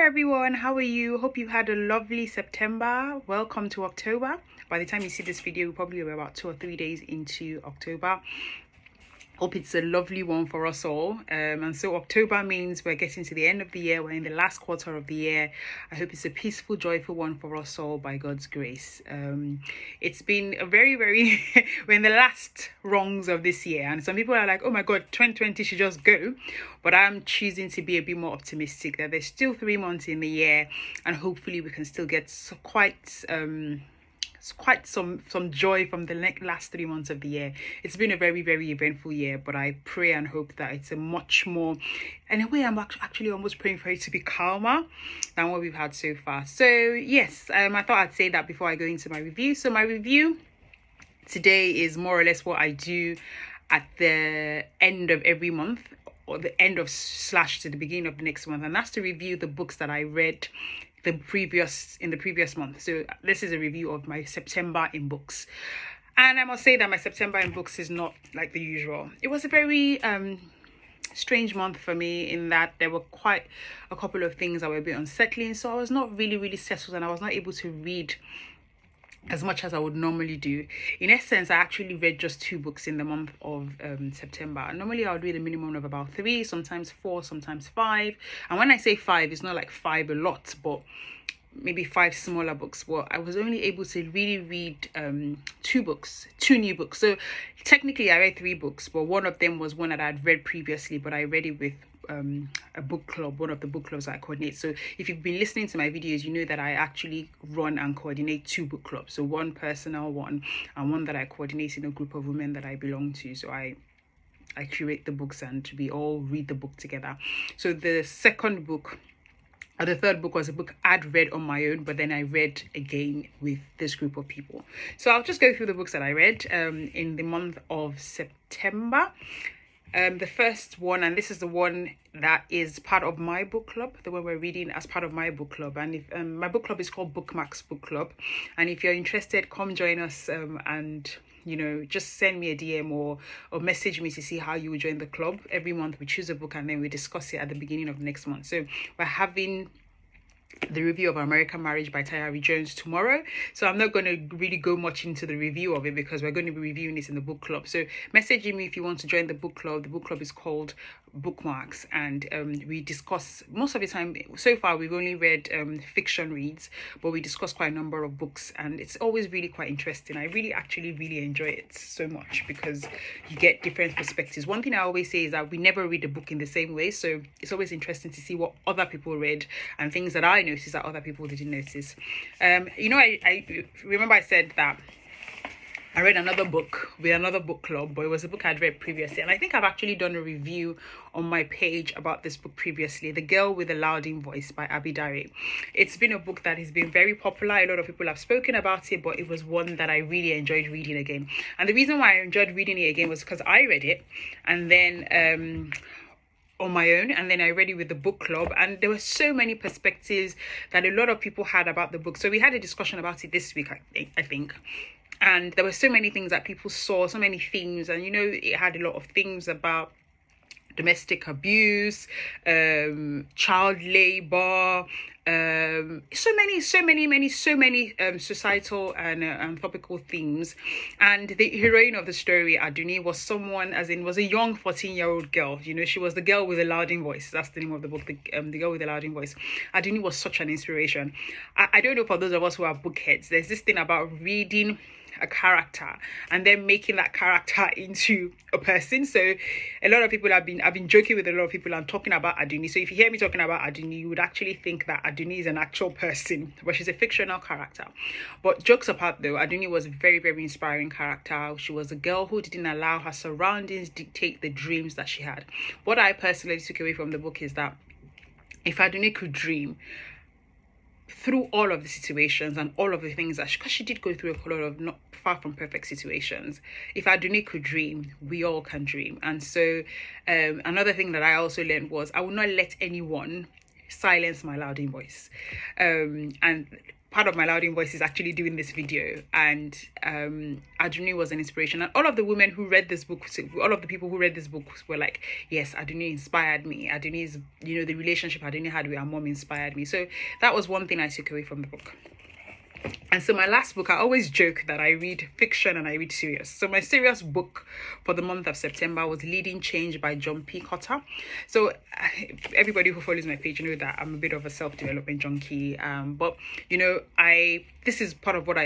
everyone, how are you? Hope you had a lovely September. Welcome to October. By the time you see this video, we'll probably be about 2 or 3 days into October. Hope it's a lovely one for us all. And so October means we're getting to the end of the year. We're in the last quarter of the year. I hope it's a peaceful, joyful one for us all by God's grace. It's been a very, we're in the last rungs of this year. And some people are like, oh my God, 2020 should just go. But I'm choosing to be a bit more optimistic that there's still 3 months in the year. And hopefully we can still get quite some joy from the last 3 months of the year. It's been a very eventful year, but I pray and hope that it's a much more, in a way, I'm actually almost praying for it to be calmer than what we've had so far. So yes, I thought I'd say that before I go into my review. So my review today is more or less what I do at the end of every month, or the end of / to the beginning of the next month, and that's to review the books that I read in the previous month. So this is a review of my September in books, and I must say that my September in books is not like the usual. It was a very strange month for me in that there were quite a couple of things that were a bit unsettling, so I was not really settled, and I was not able to read as much as I would normally do. In essence, I actually read just 2 books in the month of September. Normally I would read a minimum of about 3, sometimes 4, sometimes 5. And when I say 5, it's not like 5 a lot, but maybe 5 smaller books. Well, I was only able to really read 2 new books. So technically I read 3 books, but one of them was one that I'd read previously, but I read it with a book club, one of the book clubs I coordinate. So if you've been listening to my videos, you know that I actually run and coordinate 2 book clubs. So one personal one and one that I coordinate in a group of women that I belong to. So I curate the books and we all read the book together. So the second book, or the third book, was a book I'd read on my own, but then I read again with this group of people. So I'll just go through the books that I read in the month of September. The first one, and this is the one that is part of my book club, the one we're reading as part of my book club. And if my book club is called Bookmarks Book Club, and if you're interested, come join us and just send me a DM or message me to see how you will join the club. Every month we choose a book and then we discuss it at the beginning of next month. So we're having the review of American Marriage by Tayari Jones tomorrow, so I'm not going to really go much into the review of it because we're going to be reviewing this in the book club. So message me if you want to join the book club. The book club is called Bookmarks, and we discuss, most of the time so far we've only read fiction reads, but we discuss quite a number of books, and it's always really quite interesting. I really enjoy it so much because you get different perspectives. One thing I always say is that we never read a book in the same way, so it's always interesting to see what other people read and things that I noticed that other people didn't notice. I remember I said that I read another book with another book club, but it was a book I'd read previously. And I think I've actually done a review on my page about this book previously, The Girl with the Louding Voice by Abi Dare. It's been a book that has been very popular. A lot of people have spoken about it, but it was one that I really enjoyed reading again. And the reason why I enjoyed reading it again was because I read it and then on my own, and then I read it with the book club, and there were so many perspectives that a lot of people had about the book. So we had a discussion about it this week, I think. And there were so many things that people saw, so many themes, and it had a lot of themes about domestic abuse, child labor, so many societal and anthropical themes. And the heroine of the story, Aduni, was was a young 14-year-old girl. She was the girl with the louding voice. That's the name of the book, the girl with the louding voice. Aduni was such an inspiration. I don't know, for those of us who are bookheads, there's this thing about reading a character and then making that character into a person. So a lot of people I've been joking with a lot of people and talking about Aduni. So if you hear me talking about Aduni, you would actually think that Aduni is an actual person, but she's a fictional character. But jokes apart though, Aduni was a very inspiring character. She was a girl who didn't allow her surroundings dictate the dreams that she had. What I personally took away from the book is that if Aduni could dream through all of the situations and all of the things that because she did go through a lot of not far from perfect situations, if Aduni could dream, we all can dream. And so another thing that I also learned was I will not let anyone silence my louding voice. And part of my louding voice is actually doing this video, and Aduni was an inspiration, and all of the women who read this book, all of the people who read this book were like, yes, Aduni inspired me. Aduni's, the relationship Aduni had with her mom inspired me. So that was one thing I took away from the book. And so my last book, I always joke that I read fiction and I read serious. So my serious book for the month of September was Leading Change by John P. Cotter. So everybody who follows my page know that I'm a bit of a self-development junkie. But this is part of what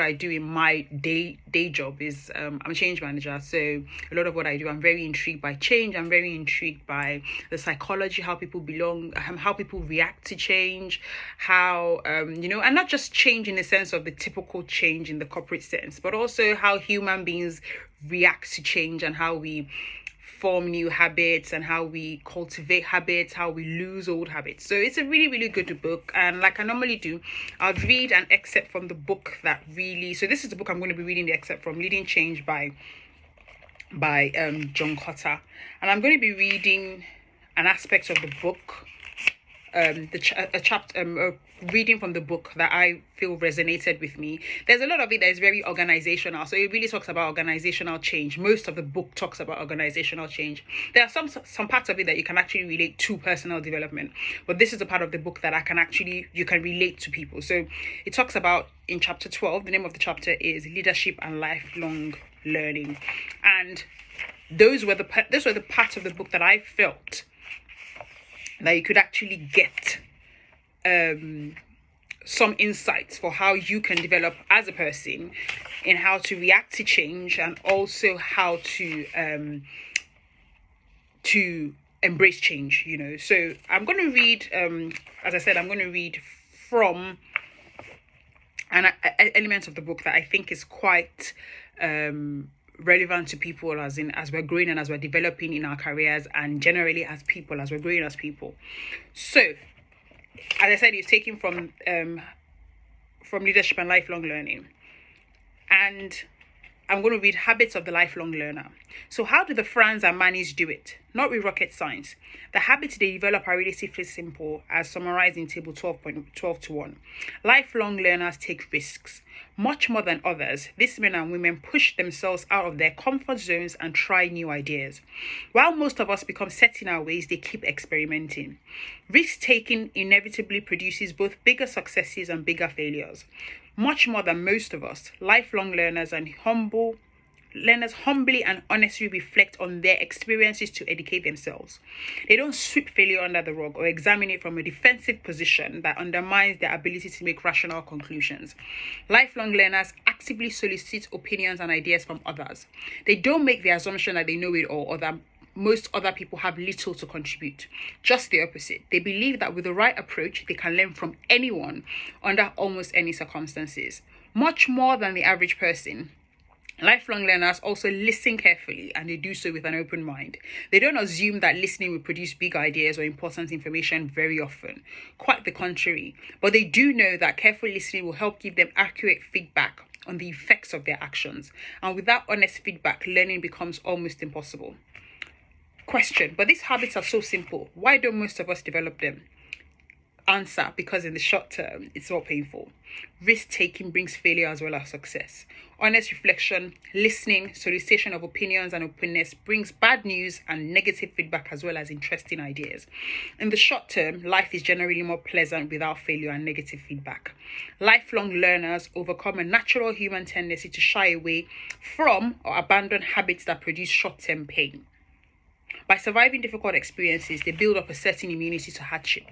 I do in my day job is I'm a change manager. So a lot of what I do, I'm very intrigued by change. I'm very intrigued by the psychology, how people how people react to change, how and not just change in the sense of the typical change in the corporate sense, but also how human beings react to change and how we form new habits and how we cultivate habits, how we lose old habits. So it's a really, really good book. And like I normally do, I'll read an excerpt from the book that really, so this is the book I'm going to be reading the excerpt from, Leading Change by John Cotter. And I'm going to be reading an aspect of the book, reading from the book that I feel resonated with me. There's a lot of it that is very organizational, so it really talks about organizational change. Most of the book talks about organizational change. There are some parts of it that you can actually relate to personal development, but this is the part of the book that you can relate to people. So it talks about, in chapter 12, the name of the chapter is Leadership and Lifelong Learning, and those were the parts of the book that I felt that you could actually get some insights for how you can develop as a person, in how to react to change, and also how to embrace change. So I'm going to read, as I said, I'm going to read from an element of the book that I think is quite relevant to people as we're growing and as we're developing in our careers, and generally as people, as we're growing as people. So as I said, it's taken from Leadership and Lifelong Learning, and I'm going to read Habits of the Lifelong Learner. So how do the Frans and Manis do it? Not with rocket science. The habits they develop are relatively simple, as summarized in table 12.12:1. Lifelong learners take risks. Much more than others, these men and women push themselves out of their comfort zones and try new ideas. While most of us become set in our ways, they keep experimenting. Risk-taking inevitably produces both bigger successes and bigger failures. Much more than most of us, lifelong learners humbly and honestly reflect on their experiences to educate themselves. They don't sweep failure under the rug or examine it from a defensive position that undermines their ability to make rational conclusions. Lifelong learners actively solicit opinions and ideas from others. They don't make the assumption that they know it all, or that most other people have little to contribute. Just the opposite. They believe that with the right approach, they can learn from anyone under almost any circumstances. Much more than the average person, lifelong learners also listen carefully, and they do so with an open mind. They don't assume that listening will produce big ideas or important information very often. Quite the contrary. But they do know that careful listening will help give them accurate feedback on the effects of their actions. And without honest feedback, learning becomes almost impossible. Question: but these habits are so simple. Why don't most of us develop them? Answer: because in the short term, it's not painful. Risk-taking brings failure as well as success. Honest reflection, listening, solicitation of opinions and openness brings bad news and negative feedback as well as interesting ideas. In the short term, life is generally more pleasant without failure and negative feedback. Lifelong learners overcome a natural human tendency to shy away from or abandon habits that produce short-term pain. By surviving difficult experiences, they build up a certain immunity to hardship.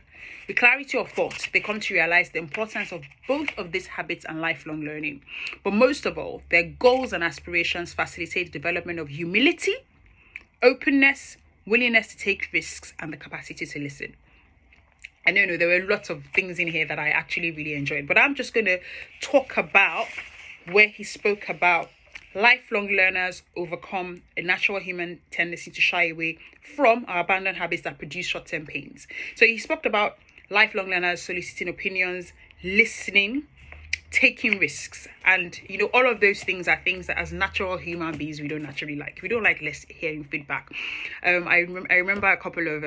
With clarity of thought, they come to realize the importance of both of these habits and lifelong learning. But most of all, their goals and aspirations facilitate the development of humility, openness, willingness to take risks, and the capacity to listen. I know there were lots of things in here that I actually really enjoyed, but I'm just going to talk about where he spoke about lifelong learners overcome a natural human tendency to shy away from or abandon habits that produce short-term pains. So he spoke about lifelong learners soliciting opinions, listening, taking risks, and all of those things are things that as natural human beings we don't naturally like. We don't like hearing feedback. I remember a couple of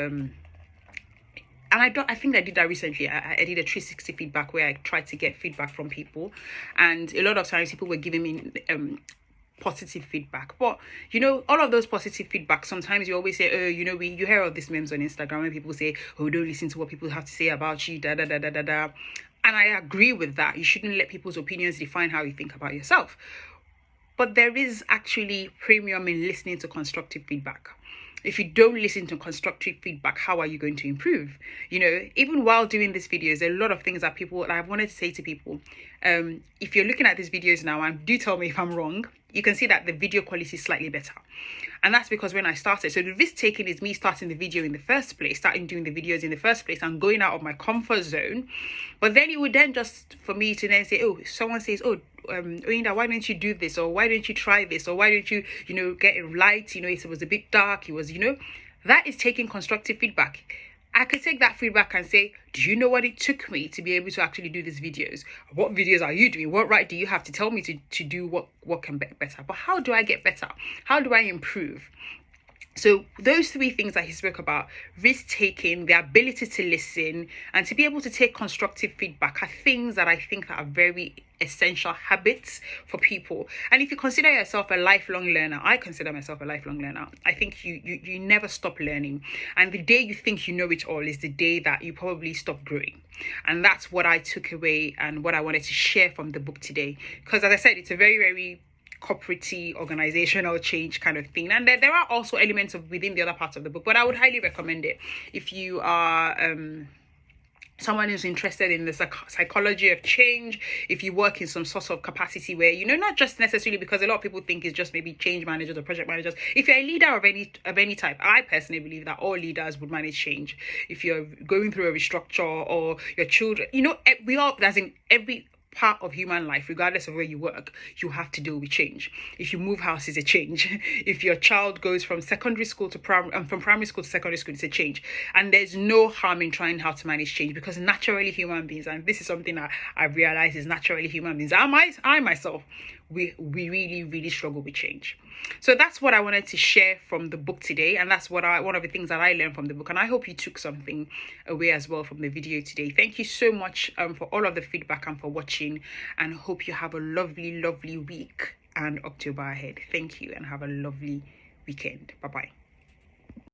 and I think I did that recently. I did a 360 feedback where I tried to get feedback from people, and a lot of times people were giving me positive feedback. But all of those positive feedback, sometimes you always say, oh, you hear all these memes on Instagram when people say, oh, don't listen to what people have to say about you, da da da da da da. And I agree with that. You shouldn't let people's opinions define how you think about yourself. But there is actually premium in listening to constructive feedback. If you don't listen to constructive feedback, how are you going to improve? Even while doing these videos, there are a lot of things that I've wanted to say to people. If you're looking at these videos now, and do tell me if I'm wrong, you can see that the video quality is slightly better. And that's because when I started, so the risk taking is me starting the video in the first place, starting doing the videos in the first place and going out of my comfort zone. But then it would then just for me to then say, oh, someone says, oh, Oyinda, why don't you do this? Or why don't you try this? Or why don't you, get it light? It was a bit dark. It was, that is taking constructive feedback. I could take that feedback and say, do you know what it took me to be able to actually do these videos? What videos are you doing? What right do you have to tell me to do what can be better? But how do I get better? How do I improve? So those 3 things that he spoke about, risk-taking, the ability to listen, and to be able to take constructive feedback, are things that I think that are very essential habits for people. And if you consider yourself a lifelong learner, I consider myself a lifelong learner. I think you never stop learning. And the day you think you know it all is the day that you probably stop growing. And that's what I took away and what I wanted to share from the book today. Because as I said, it's a very, very corporate organizational change kind of thing, and there are also elements of within the other parts of the book, but I would highly recommend it if you are someone who's interested in the psychology of change, if you work in some sort of capacity where, not just necessarily, because a lot of people think it's just maybe change managers or project managers. If you're a leader of any type, I personally believe that all leaders would manage change. If you're going through a restructure, or your children, we all, as in every part of human life, regardless of where you work, you have to deal with change. If you move house, it's a change. If your child goes from secondary school to from primary school to secondary school, it's a change. And there's no harm in trying how to manage change, because naturally human beings, and this is something that I've realized is naturally human beings, I myself, we really, really struggle with change. So that's what I wanted to share from the book today, and that's one of the things that I learned from the book, and I hope you took something away as well from the video today. Thank you so much for all of the feedback and for watching, and hope you have a lovely week and October ahead. Thank you, and have a lovely weekend. Bye bye.